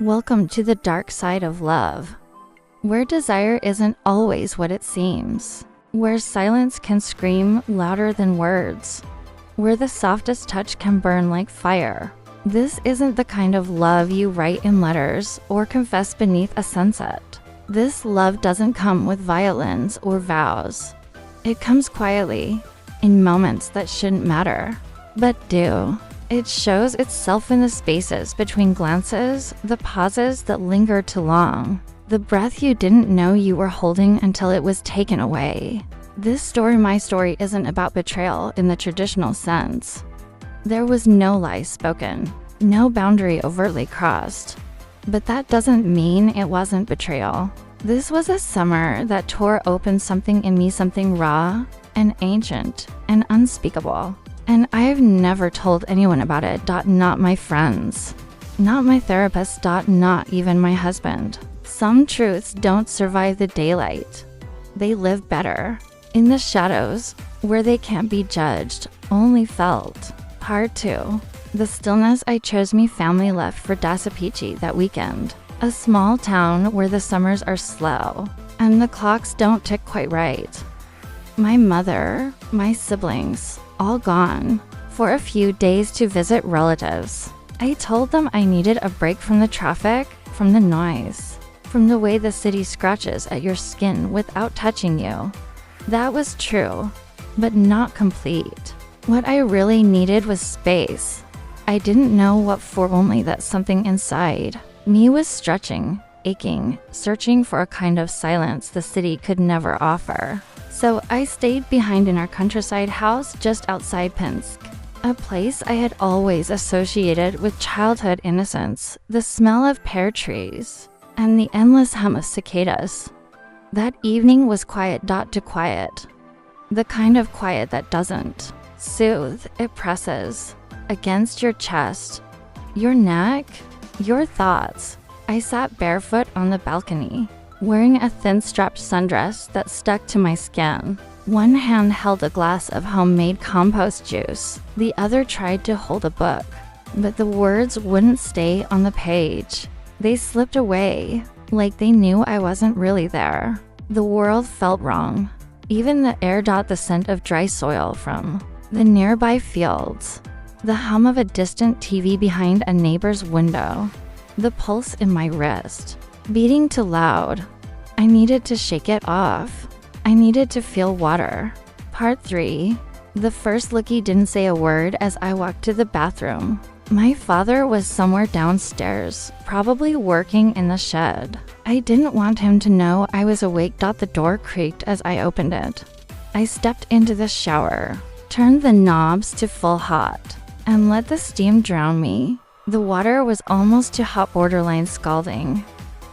Welcome to the dark side of love, where desire isn't always what it seems, where silence can scream louder than words, where the softest touch can burn like fire. This isn't the kind of love you write in letters or confess beneath a sunset. This love doesn't come with violins or vows. It comes quietly, in moments that shouldn't matter, but do. It shows itself in the spaces between glances, the pauses that linger too long, the breath you didn't know you were holding until it was taken away. This story, my story, isn't about betrayal in the traditional sense. There was no lie spoken, no boundary overtly crossed. But that doesn't mean it wasn't betrayal. This was a summer that tore open something in me, something raw and ancient and unspeakable. And I've never told anyone about it. Not my friends, not my therapist. Not even my husband. Some truths don't survive the daylight. They live better in the shadows, where they can't be judged, only felt. Part 2. The stillness. I chose. Me family left for Dasapichi that weekend, a small town where the summers are slow and the clocks don't tick quite right. My mother, my siblings, all gone for a few days to visit relatives. I told them I needed a break from the traffic, from the noise, from the way the city scratches at your skin without touching you. That was true, but not complete. What I really needed was space. I didn't know what for, only that something inside me was stretching, aching, searching for a kind of silence the city could never offer. So I stayed behind in our countryside house just outside Pinsk, a place I had always associated with childhood innocence, the smell of pear trees, and the endless hum of cicadas. That evening was quiet. To quiet. The kind of quiet that doesn't soothe, it presses against your chest, your neck, your thoughts. I sat barefoot on the balcony, wearing a thin strapped sundress that stuck to my skin. One hand held a glass of homemade compost juice. The other tried to hold a book, but the words wouldn't stay on the page. They slipped away, like they knew I wasn't really there. The world felt wrong. Even the air. The scent of dry soil from the nearby fields. The hum of a distant TV behind a neighbor's window. The pulse in my wrist, beating too loud. I needed to shake it off. I needed to feel water. Part 3. The first look. He didn't say a word as I walked to the bathroom. My father was somewhere downstairs, probably working in the shed. I didn't want him to know I was awake. The door creaked as I opened it. I stepped into the shower, turned the knobs to full hot, and let the steam drown me. The water was almost too hot, borderline scalding.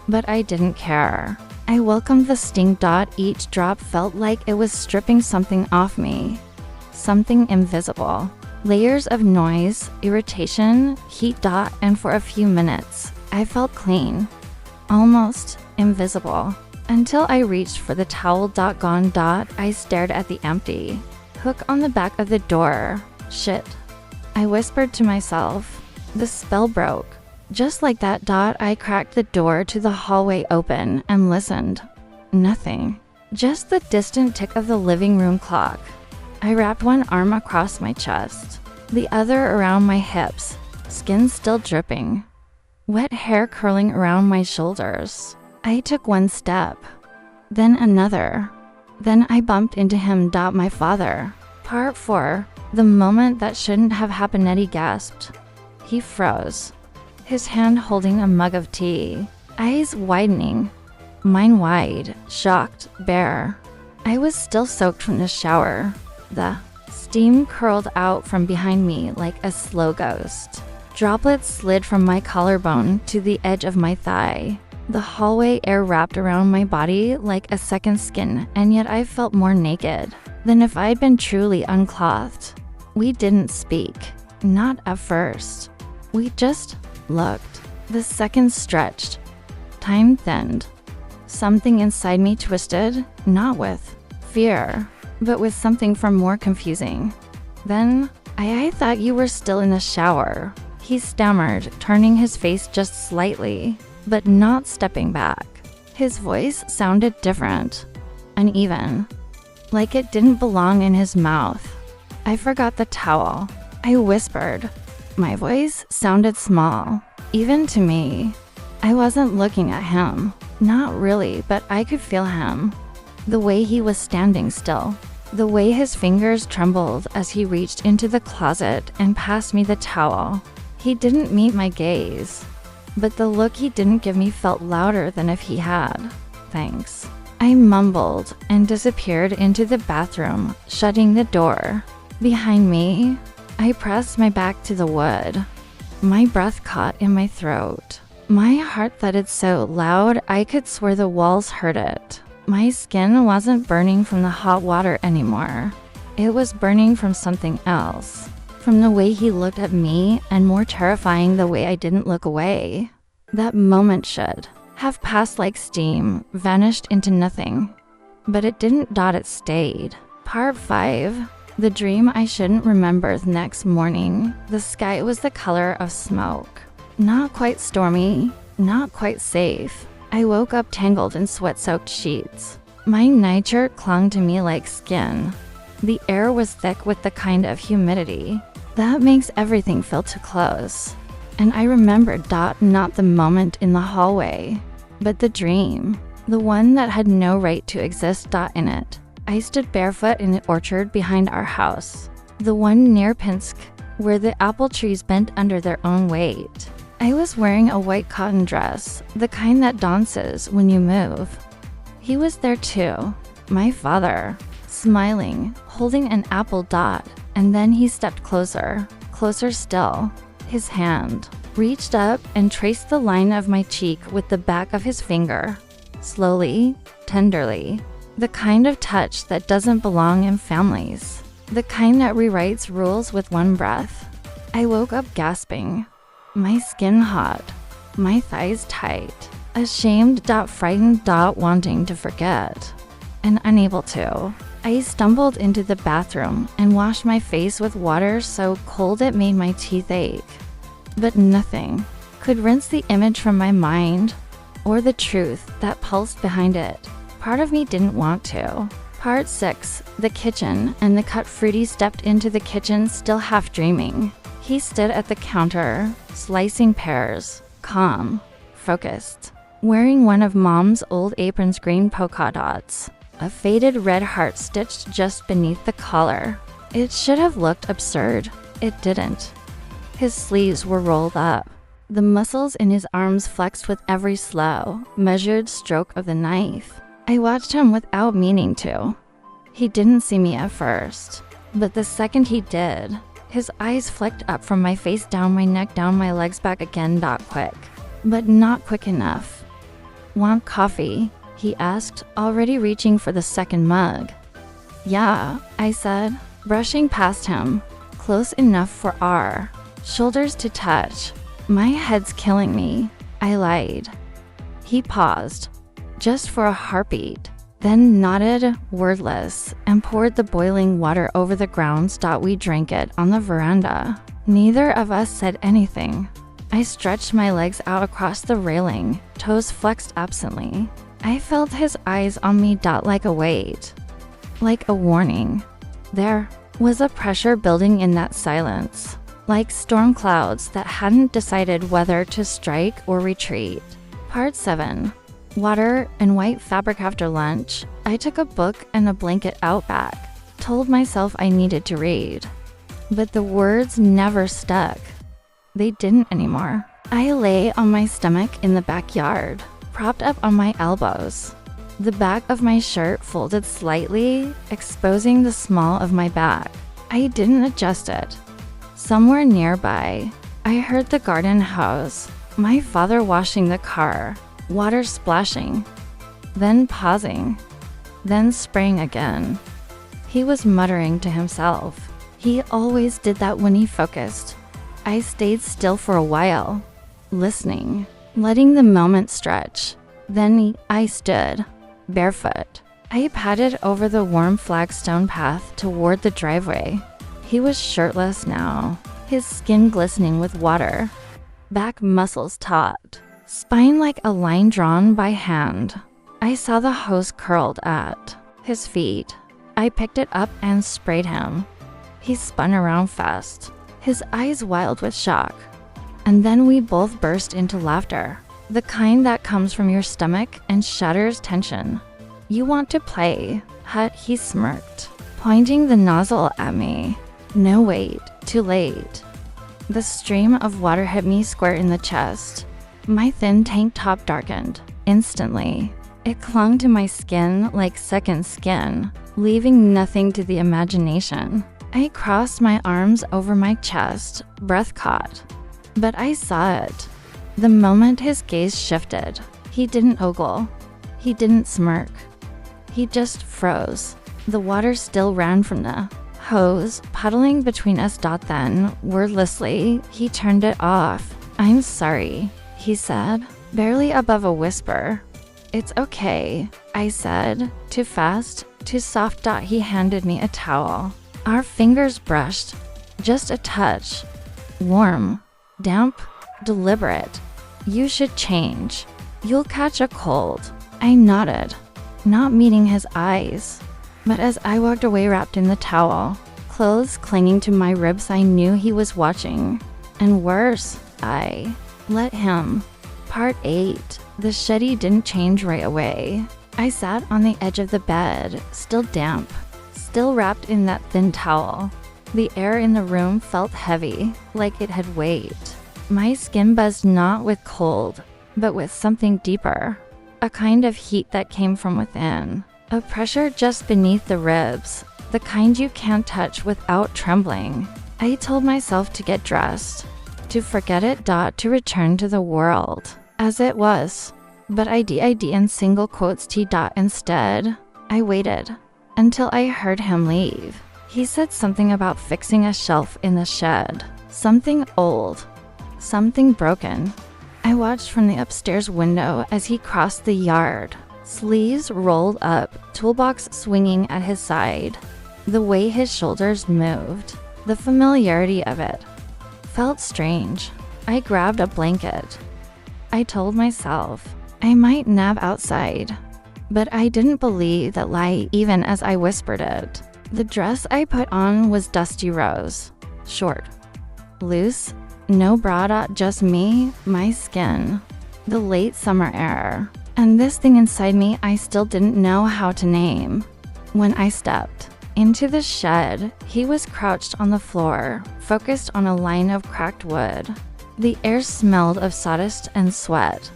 But I didn't care. I welcomed the sting. Each drop felt like it was stripping something off me. Something invisible. Layers of noise, irritation, heat. And for a few minutes, I felt clean. Almost invisible. Until I reached for the towel. Gone. I stared at the empty hook on the back of the door. Shit. I whispered to myself. The spell broke. Just like that. I cracked the door to the hallway open and listened. Nothing. Just the distant tick of the living room clock. I wrapped one arm across my chest, the other around my hips, skin still dripping, wet hair curling around my shoulders. I took one step, then another. Then I bumped into him. My father. Part 4. The moment that shouldn't have happened. He gasped. He froze, his hand holding a mug of tea, eyes widening, mine wide, shocked, bare. I was still soaked from the shower. The steam curled out from behind me like a slow ghost. Droplets slid from my collarbone to the edge of my thigh. The hallway air wrapped around my body like a second skin, and yet I felt more naked than if I'd been truly unclothed. We didn't speak, not at first. We just looked. The seconds stretched. Time thinned. Something inside me twisted, not with fear, but with something far more confusing. Then, I thought you were still in the shower. He stammered, turning his face just slightly, but not stepping back. His voice sounded different, uneven, like it didn't belong in his mouth. I forgot the towel. I whispered. My voice sounded small, even to me. I wasn't looking at him. Not really, but I could feel him. The way he was standing still. The way his fingers trembled as he reached into the closet and passed me the towel. He didn't meet my gaze, but the look he didn't give me felt louder than if he had. Thanks. I mumbled and disappeared into the bathroom, shutting the door. Behind me, I pressed my back to the wood. My breath caught in my throat. My heart thudded so loud I could swear the walls heard it. My skin wasn't burning from the hot water anymore. It was burning from something else. From the way he looked at me, and more terrifying, the way I didn't look away. That moment should have passed like steam, vanished into nothing. But it didn't. It stayed. Part 5. The dream I shouldn't remember. The next morning, the sky was the color of smoke. Not quite stormy, not quite safe. I woke up tangled in sweat-soaked sheets. My nightshirt clung to me like skin. The air was thick with the kind of humidity that makes everything feel too close. And I remembered not the moment in the hallway, but the dream. The one that had no right to exist. In it, I stood barefoot in the orchard behind our house. The one near Pinsk, where the apple trees bent under their own weight. I was wearing a white cotton dress, the kind that dances when you move. He was there too, my father, smiling, holding an apple. And then he stepped closer, closer still. His hand reached up and traced the line of my cheek with the back of his finger. Slowly, tenderly. The kind of touch that doesn't belong in families. The kind that rewrites rules with one breath. I woke up gasping. My skin hot. My thighs tight. Ashamed. Frightened. Wanting to forget. And unable to. I stumbled into the bathroom and washed my face with water so cold it made my teeth ache. But nothing could rinse the image from my mind, or the truth that pulsed behind it. Part of me didn't want to. Part 6. The kitchen, and the cut fruity stepped into the kitchen still half dreaming. He stood at the counter, slicing pears, calm, focused, wearing one of Mom's old apron's green polka dots. A faded red heart stitched just beneath the collar. It should have looked absurd. It didn't. His sleeves were rolled up. The muscles in his arms flexed with every slow, measured stroke of the knife. I watched him without meaning to. He didn't see me at first, but the second he did, his eyes flicked up from my face, down my neck, down my legs, back again. Quick, but not quick enough. Want coffee? He asked, already reaching for the second mug. Yeah, I said, brushing past him, close enough for our shoulders to touch. My head's killing me, I lied. He paused, just for a heartbeat, then nodded, wordless, and poured the boiling water over the grounds. We drank it on the veranda. Neither of us said anything. I stretched my legs out across the railing, toes flexed absently. I felt his eyes on me. Like a weight, like a warning. There was a pressure building in that silence, like storm clouds that hadn't decided whether to strike or retreat. Part 7. Water and white fabric. After lunch, I took a book and a blanket out back, told myself I needed to read. But the words never stuck. They didn't anymore. I lay on my stomach in the backyard, propped up on my elbows. The back of my shirt folded slightly, exposing the small of my back. I didn't adjust it. Somewhere nearby, I heard the garden hose, my father washing the car, water splashing, then pausing, then spraying again. He was muttering to himself. He always did that when he focused. I stayed still for a while, listening, letting the moment stretch. Then I stood, barefoot. I padded over the warm flagstone path toward the driveway. He was shirtless now, his skin glistening with water, back muscles taut, spine like a line drawn by hand. I saw the hose curled at his feet. I picked it up and sprayed him. He spun around fast, his eyes wild with shock. And then we both burst into laughter, the kind that comes from your stomach and shatters tension. "You want to play?" He smirked, pointing the nozzle at me. No, wait, too late. The stream of water hit me square in the chest. My thin tank top darkened instantly. It clung to my skin like second skin, leaving nothing to the imagination. I crossed my arms over my chest, breath caught. But I saw it. The moment his gaze shifted, he didn't ogle. He didn't smirk. He just froze. The water still ran from the hose, puddling between us. Then, wordlessly, he turned it off. "I'm sorry," he said, barely above a whisper. "It's okay," I said, too fast, too soft. He handed me a towel. Our fingers brushed, just a touch. Warm, damp, deliberate. "You should change. You'll catch a cold." I nodded, not meeting his eyes. But as I walked away wrapped in the towel, clothes clinging to my ribs, I knew he was watching. And worse, I let him. Part 8. The shitty didn't change right away. I sat on the edge of the bed, still damp, still wrapped in that thin towel. The air in the room felt heavy, like it had weight. My skin buzzed not with cold, but with something deeper. A kind of heat that came from within. A pressure just beneath the ribs, the kind you can't touch without trembling. I told myself to get dressed, to forget it. To return to the world as it was. But I did in single quotes T. Instead, I waited until I heard him leave. He said something about fixing a shelf in the shed. Something old. Something broken. I watched from the upstairs window as he crossed the yard, sleeves rolled up, toolbox swinging at his side. The way his shoulders moved, the familiarity of it, felt strange. I grabbed a blanket. I told myself I might nap outside, but I didn't believe that lie even as I whispered it. The dress I put on was dusty rose, short, loose, no bra. Just me, my skin, the late summer air, and this thing inside me I still didn't know how to name. When I stepped into the shed, he was crouched on the floor, focused on a line of cracked wood. The air smelled of sawdust and sweat.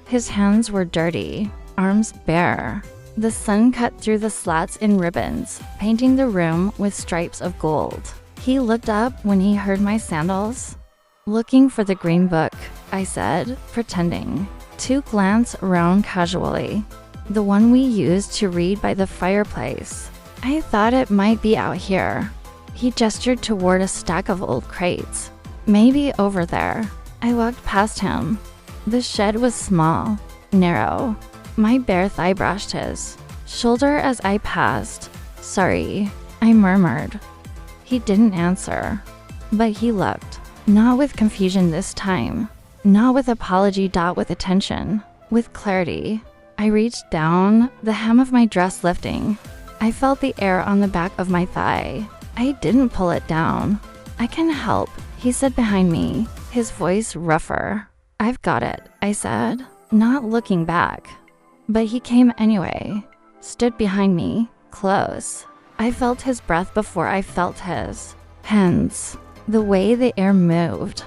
His hands were dirty, arms bare. The sun cut through the slats in ribbons, painting the room with stripes of gold. He looked up when he heard my sandals. "Looking for the green book," I said, pretending to glance around casually. "The one we used to read by the fireplace. I thought it might be out here." He gestured toward a stack of old crates. "Maybe over there." I walked past him. The shed was small, narrow. My bare thigh brushed his shoulder as I passed. "Sorry," I murmured. He didn't answer, but he looked. Not with confusion this time. Not with apology. With attention. With clarity. I reached down, the hem of my dress lifting. I felt the air on the back of my thigh. I didn't pull it down. "I can help," he said behind me, his voice rougher. "I've got it," I said, not looking back. But he came anyway, stood behind me, close. I felt his breath before I felt his hands. The way the air moved,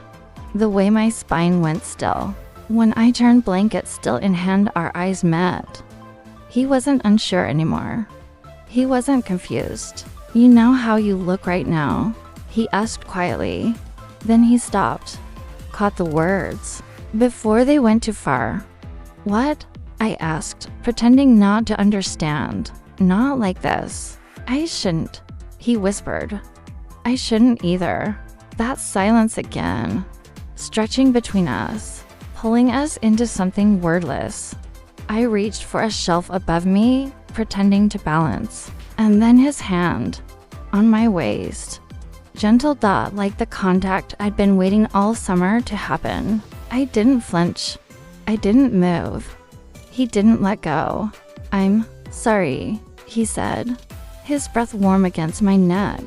the way my spine went still. When I turned, blanket still in hand, our eyes met. He wasn't unsure anymore. He wasn't confused. "You know how you look right now?" he asked quietly. Then he stopped, caught the words, before they went too far. "What?" I asked, pretending not to understand. "Not like this." "I shouldn't," he whispered. "I shouldn't either." That silence again, stretching between us, pulling us into something wordless. I reached for a shelf above me, pretending to balance. And then his hand, on my waist, Gentle dot like the contact I'd been waiting all summer to happen. I didn't flinch. I didn't move. He didn't let go. "I'm sorry," he said, his breath warm against my neck.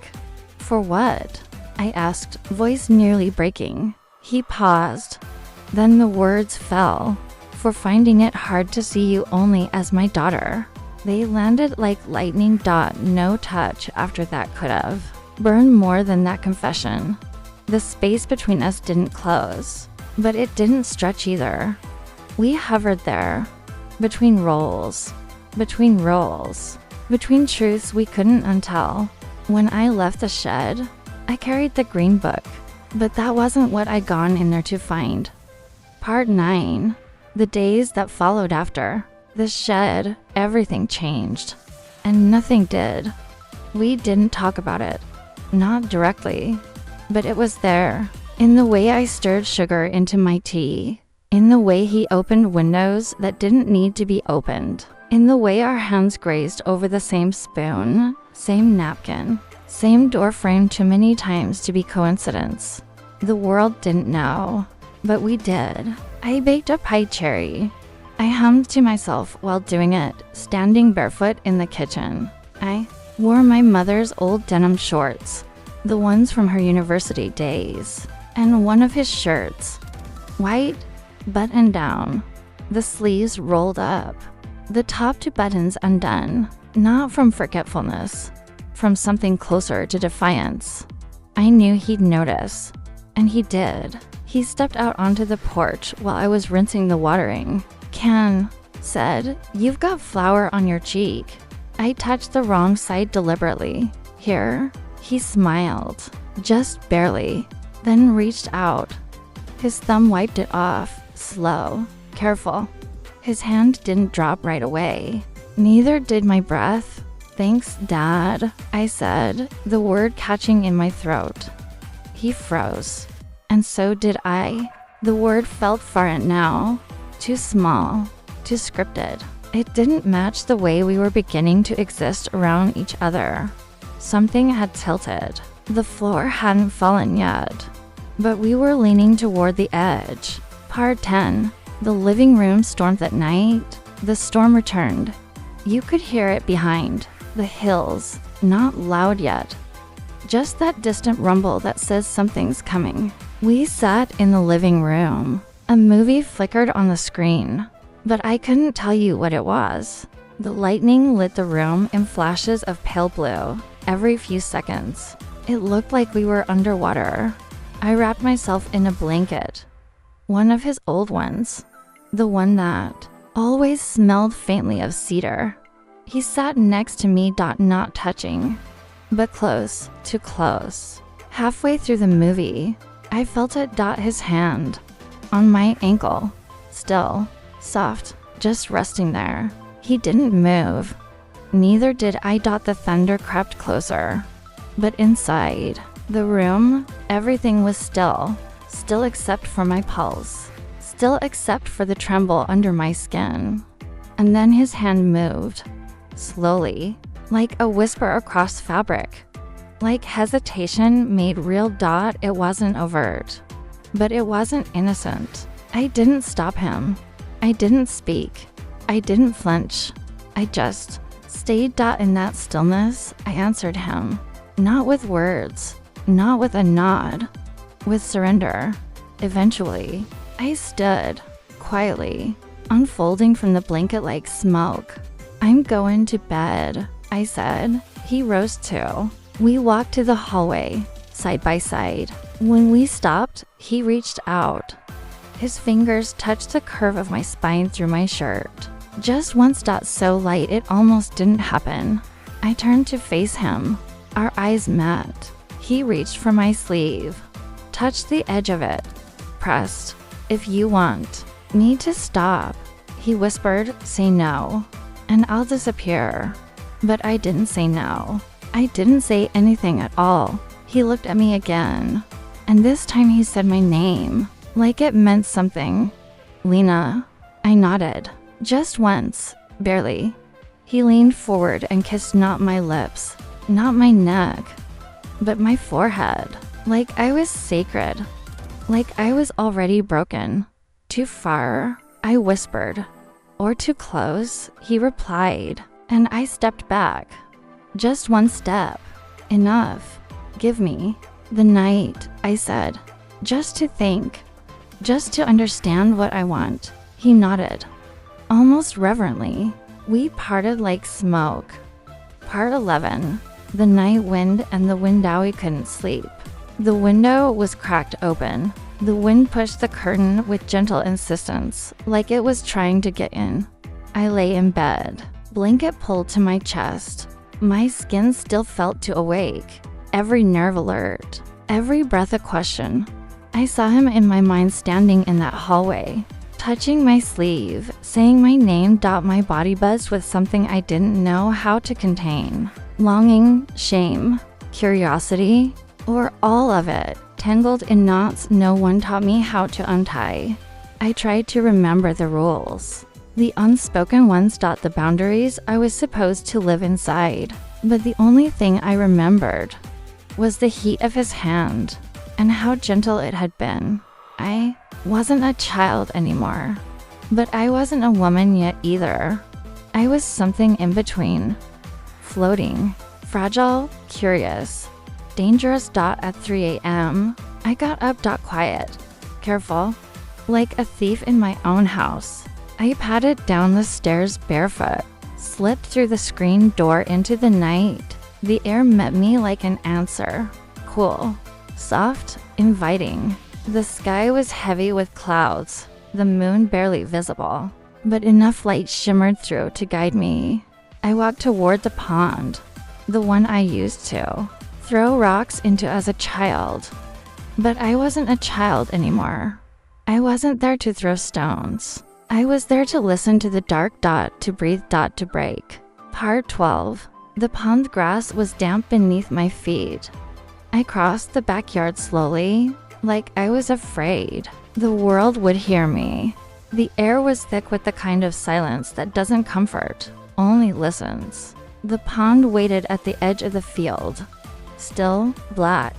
"For what?" I asked, voice nearly breaking. He paused. Then the words fell. "For finding it hard to see you only as my daughter." They landed like lightning. No touch after that could have burned more than that confession. The space between us didn't close, but it didn't stretch either. We hovered there, between roles, between truths we couldn't untell. When I left the shed, I carried the green book, but that wasn't what I'd gone in there to find. Part 9. The days that followed after. The shed, everything changed. And nothing did. We didn't talk about it. Not directly. But it was there. In the way I stirred sugar into my tea. In the way he opened windows that didn't need to be opened. In the way our hands grazed over the same spoon, same napkin, same door frame too many times to be coincidence. The world didn't know, but we did. I baked a pie cherry. I hummed to myself while doing it, standing barefoot in the kitchen. I wore my mother's old denim shorts, the ones from her university days, and one of his shirts, white, buttoned down, the sleeves rolled up, the top two buttons undone, not from forgetfulness, from something closer to defiance. I knew he'd notice, and he did. He stepped out onto the porch while I was rinsing the watering can, said, "You've got flour on your cheek." I touched the wrong side deliberately. "Here?" He smiled, just barely, then reached out. His thumb wiped it off, slow, careful. His hand didn't drop right away. Neither did my breath. "Thanks, Dad," I said, the word catching in my throat. He froze, and so did I. The word felt foreign now. Too small, too scripted. It didn't match the way we were beginning to exist around each other. Something had tilted. The floor hadn't fallen yet, but we were leaning toward the edge. Part 10. The living room stormed that night. The storm returned. You could hear it behind the hills, not loud yet. Just that distant rumble that says something's coming. We sat in the living room. A movie flickered on the screen, but I couldn't tell you what it was. The lightning lit the room in flashes of pale blue every few seconds. It looked like we were underwater. I wrapped myself in a blanket, one of his old ones, the one that always smelled faintly of cedar. He sat next to me, not touching, but close, too close. Halfway through the movie, I felt it. His hand on my ankle, still, soft, just resting there. He didn't move. Neither did I. The thunder crept closer. But inside the room, everything was still except for my pulse, still except for the tremble under my skin. And then his hand moved, slowly, like a whisper across fabric, like hesitation made real. It wasn't overt, but it wasn't innocent. I didn't stop him. I didn't speak. I didn't flinch. I just stayed. In that stillness, I answered him. Not with words, not with a nod, with surrender. Eventually, I stood, quietly, unfolding from the blanket like smoke. "I'm going to bed," I said. He rose too. We walked to the hallway, side by side. When we stopped, he reached out. His fingers touched the curve of my spine through my shirt. Just once. So light it almost didn't happen. I turned to face him. Our eyes met. He reached for my sleeve, touched the edge of it, pressed. "If you want me to stop," he whispered, "say no, and I'll disappear." But I didn't say no. I didn't say anything at all. He looked at me again, and this time he said my name, like it meant something. "Lena." I nodded. Just once, barely. He leaned forward and kissed not my lips, not my neck, but my forehead. Like I was sacred. Like I was already broken. Too far, I whispered. Or too close, he replied, and I stepped back. Just one step. Enough. Give me the night, I said. Just to think. Just to understand what I want. He nodded. Almost reverently. We parted like smoke. Part 11. The night wind and the windowy couldn't sleep. The window was cracked open. The wind pushed the curtain with gentle insistence, like it was trying to get in. I lay in bed, blanket pulled to my chest. My skin still felt to awake, every nerve alert, every breath a question. I saw him in my mind standing in that hallway, touching my sleeve, saying my name. My body buzzed with something I didn't know how to contain. Longing, shame, curiosity, or all of it, tangled in knots no one taught me how to untie. I tried to remember the rules, the unspoken ones. The boundaries I was supposed to live inside. But the only thing I remembered was the heat of his hand and how gentle it had been. I wasn't a child anymore, but I wasn't a woman yet either. I was something in between, floating, fragile, curious, dangerous. At 3 a.m., I got up. Quiet, careful, like a thief in my own house. I padded down the stairs barefoot, slipped through the screen door into the night. The air met me like an answer, cool, soft, inviting. The sky was heavy with clouds, the moon barely visible, but enough light shimmered through to guide me. I walked toward the pond, the one I used to throw rocks into as a child. But I wasn't a child anymore. I wasn't there to throw stones. I was there to listen to the dark. To breathe. To break. Part 12. The pond grass was damp beneath my feet. I crossed the backyard slowly, like I was afraid the world would hear me. The air was thick with the kind of silence that doesn't comfort, only listens. The pond waited at the edge of the field. Still, black,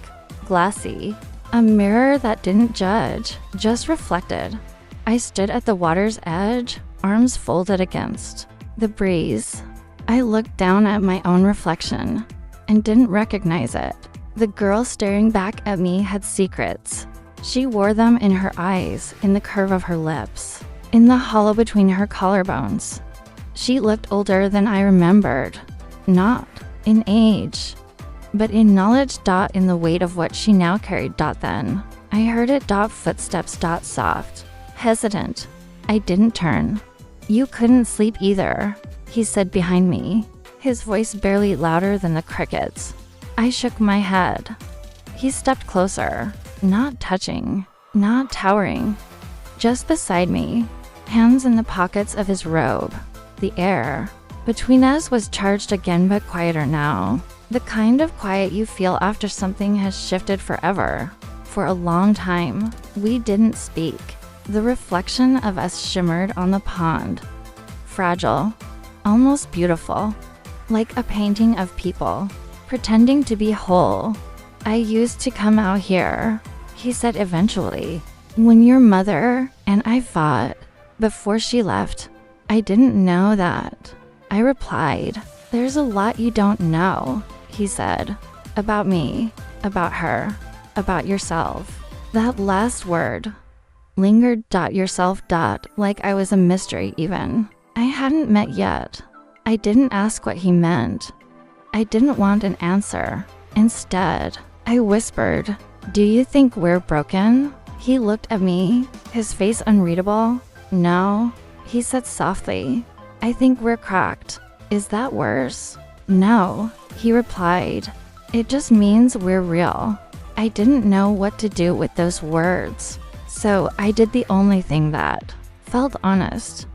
glassy. A mirror that didn't judge, just reflected. I stood at the water's edge, arms folded against the breeze. I looked down at my own reflection and didn't recognize it. The girl staring back at me had secrets. She wore them in her eyes, in the curve of her lips, in the hollow between her collarbones. She looked older than I remembered, not in age, but in knowledge. In the weight of what she now carried. Then I heard it. Footsteps. Soft, hesitant. I didn't turn. You couldn't sleep either, he said behind me, his voice barely louder than the crickets. I shook my head. He stepped closer, not touching, not towering, just beside me, hands in the pockets of his robe. The air between us was charged again, but quieter now. The kind of quiet you feel after something has shifted forever. For a long time, we didn't speak. The reflection of us shimmered on the pond. Fragile, almost beautiful, like a painting of people, pretending to be whole. I used to come out here, he said eventually, when your mother and I fought. Before she left, I didn't know that. I replied, there's a lot you don't know, he said, about me, about her, about yourself. That last word lingered. Yourself. Like I was a mystery even. I hadn't met yet. I didn't ask what he meant. I didn't want an answer. Instead, I whispered, do you think we're broken? He looked at me, his face unreadable. No, he said softly. I think we're cracked. Is that worse? No, he replied. It just means we're real. I didn't know what to do with those words, so I did the only thing that felt honest.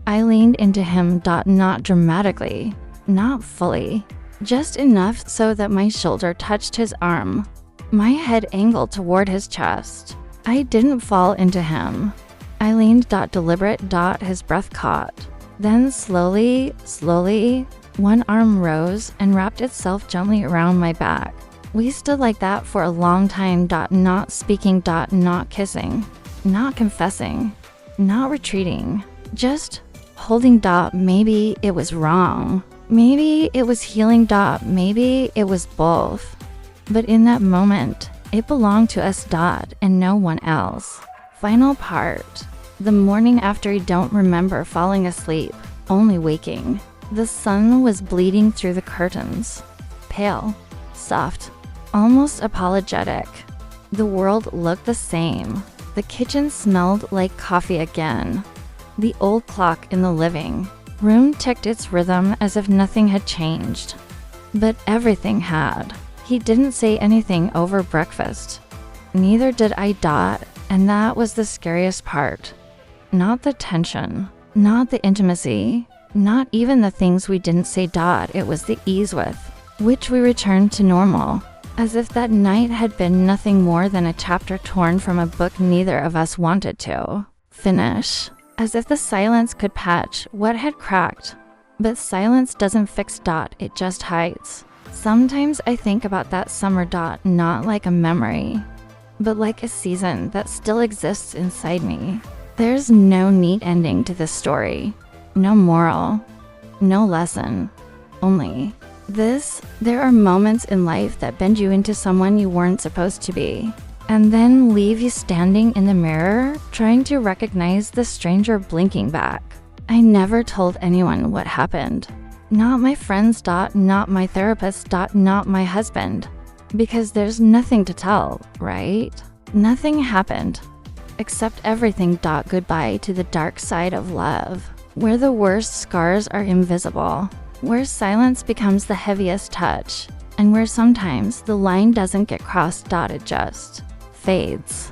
I leaned into him. Not dramatically, not fully, just enough so that my shoulder touched his arm, my head angled toward his chest. I didn't fall into him. I leaned. Deliberate. His breath caught. Then slowly, one arm rose and wrapped itself gently around my back. We stood like that for a long time. Not speaking. Not kissing. Not confessing. Not retreating. Just holding. Maybe it was wrong. Maybe it was healing. Maybe it was both. But in that moment, it belonged to us. And no one else. Final part. The morning after, I don't remember falling asleep, only waking. The sun was bleeding through the curtains. Pale, soft, almost apologetic. The world looked the same. The kitchen smelled like coffee again. The old clock in the living room ticked its rhythm as if nothing had changed. But everything had. He didn't say anything over breakfast. Neither did I. And that was the scariest part. Not the tension, not the intimacy, not even the things we didn't say. It was the ease with which we returned to normal, as if that night had been nothing more than a chapter torn from a book neither of us wanted to finish. As if the silence could patch what had cracked. But silence doesn't fix. It just hides. Sometimes I think about that summer. Not like a memory, but like a season that still exists inside me. There's no neat ending to this story. No moral. No lesson. Only this: there are moments in life that bend you into someone you weren't supposed to be, and then leave you standing in the mirror, trying to recognize the stranger blinking back. I never told anyone what happened. Not my friends. Not my therapist. Not my husband. Because there's nothing to tell, right? Nothing happened. Except everything. Goodbye to the dark side of love, where the worst scars are invisible, where silence becomes the heaviest touch, and where sometimes the line doesn't get crossed. It just fades.